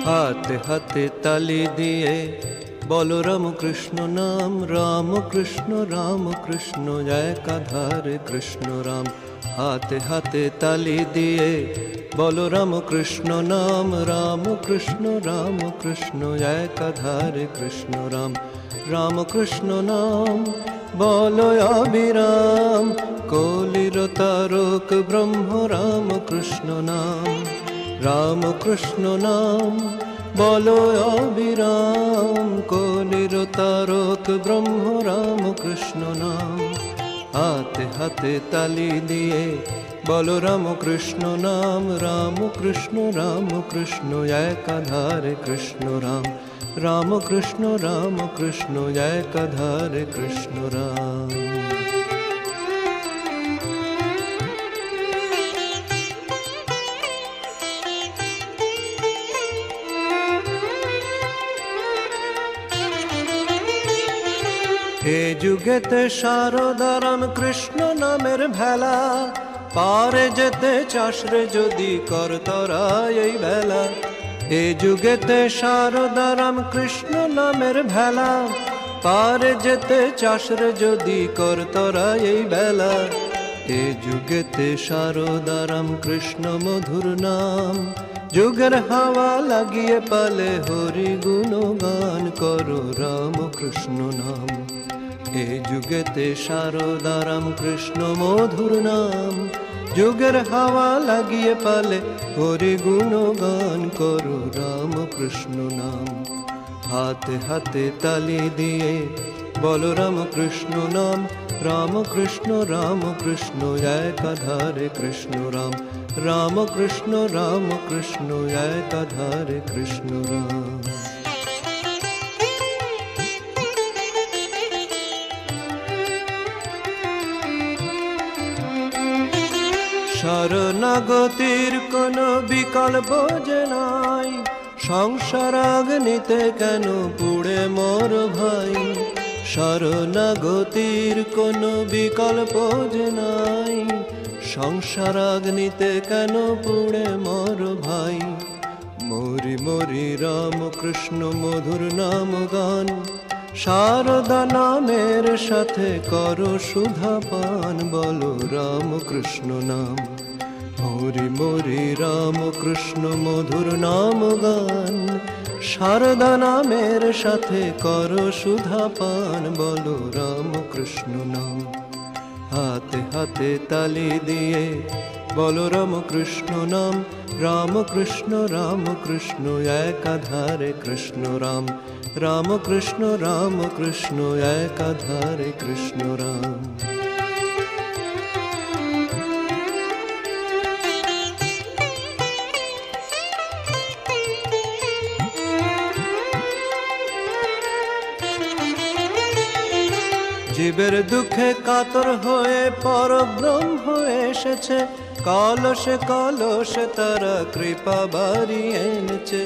হাতে হাতে তালি দিয়ে বলো রাম কৃষ্ণ নাম, রাম কৃষ্ণ একাধারে কৃষ্ণ রাম। হাতে হাতে তালি দিয়ে বলো রাম কৃষ্ণ নাম, রাম কৃষ্ণ একাধারে কৃষ্ণ রাম। রাম কৃষ্ণ নাম বলো অবিরাম, কলির তারক ব্রহ্ম রাম কৃষ্ণ নাম। রাম কৃষ্ণ নাম বলো অবিরাম, কলির তারক ব্রহ্ম রাম কৃষ্ণ নাম। হাতে হাতে তালি দিয়ে বলো রাম কৃষ্ণ নাম, রাম কৃষ্ণ একাধারে কৃষ্ণ রাম। রাম কৃষ্ণ একাধারে কৃষ্ণ রাম। হে যুগেতে শারদা রাম কৃষ্ণ নামের ভেলা, পারে যেতে চাস রে যদি কর তোরা এই বেলা। হে যুগেতে শারদা রাম কৃষ্ণ নামের ভেলা, পারে যেতে চাস রে যদি কর তোরা এই বেলা। হে যুগেতে শারদা রাম কৃষ্ণ মধুর নাম, যুগের হাওয়া লাগিয়ে পালে হরি গুণগান করো রাম কৃষ্ণ নাম। এ যুগেতে শারদা রাম কৃষ্ণ মধুর নাম, যুগের হাওয়া লাগিয়ে পালে হরি গুণগান করো রাম কৃষ্ণ নাম। হাতে হাতে তালি দিয়ে বলো রাম কৃষ্ণ নাম, রাম কৃষ্ণ একাধারে কৃষ্ণ রাম। রাম কৃষ্ণ একাধারে কৃষ্ণ রাম। শরণাগতির কোনো বিকল্প যে নাই, সংসার অগ্নিতে কেন পুড়ে মর ভাই। শরণাগতির কোনো বিকল্প যে নাই, সংসার অগ্নিতে কেন পুড়ে মর ভাই। মরি মরি রাম কৃষ্ণ মধুর নাম গান, শারদা নামের সাথে করো সুধা পান বলো রাম কৃষ্ণ নাম। মরি মরি রাম কৃষ্ণ মধুর নাম গান, শারদা নামের সাথে করো সুধা পান বলো রাম কৃষ্ণ নাম। হাতে হাতে তালি দিয়ে বলো রাম কৃষ্ণ নাম, রাম কৃষ্ণ একাধারে কৃষ্ণ রাম। রাম কৃষ্ণ একাধারে কৃষ্ণ রাম। জীবের দুঃখে কাতর হয়ে পরব্রহ্ম এসেছে, কলসে কলসে তারা কৃপা বাড়িয়ে এনেছে।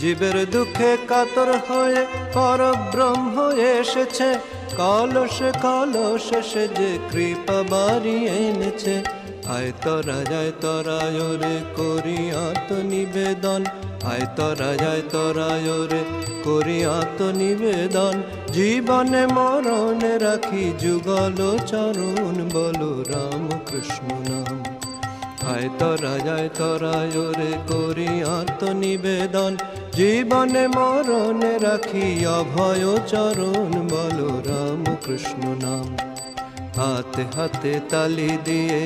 জীবের দুঃখে কাতর হয়ে পরব্রহ্ম এসেছে, কলসে কলসে সে যে কৃপা বাড়িয়ে এনেছে। আয় তোরা ওরে করি আত্মনিবেদন, আয় তোরা ওরে করি আত্মনিবেদন। জীবনে মরণে রাখি যুগল চরণ বলো রাম কৃষ্ণ নাম। আয় তোরা ওরে করি আত্মনিবেদন, জীবনে মরণে রাখি অভয় চরণ বলো রাম কৃষ্ণ নাম। হাতে হাতে তালি দিয়ে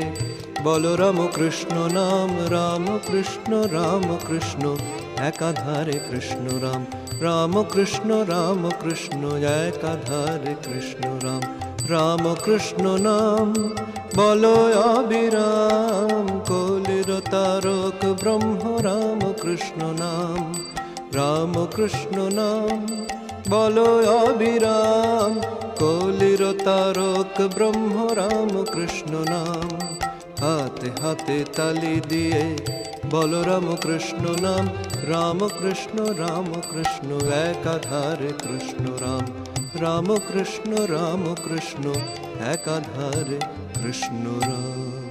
বলো রাম কৃষ্ণ নাম, রাম কৃষ্ণ একাধারে কৃষ্ণ রাম। রাম কৃষ্ণ একাধারে কৃষ্ণ রাম। রাম কৃষ্ণ নাম বলো অবিরাম, কলির তারক ব্রহ্ম রাম কৃষ্ণ নাম। রাম কৃষ্ণ নাম বলো অবিরাম, কলির তারক ব্রহ্ম রাম কৃষ্ণ নাম। হাতে হাতে তালি দিয়ে বলো রাম কৃষ্ণ নাম, রাম কৃষ্ণ একাধারে কৃষ্ণ রাম। রাম কৃষ্ণ একাধারে কৃষ্ণ রাম।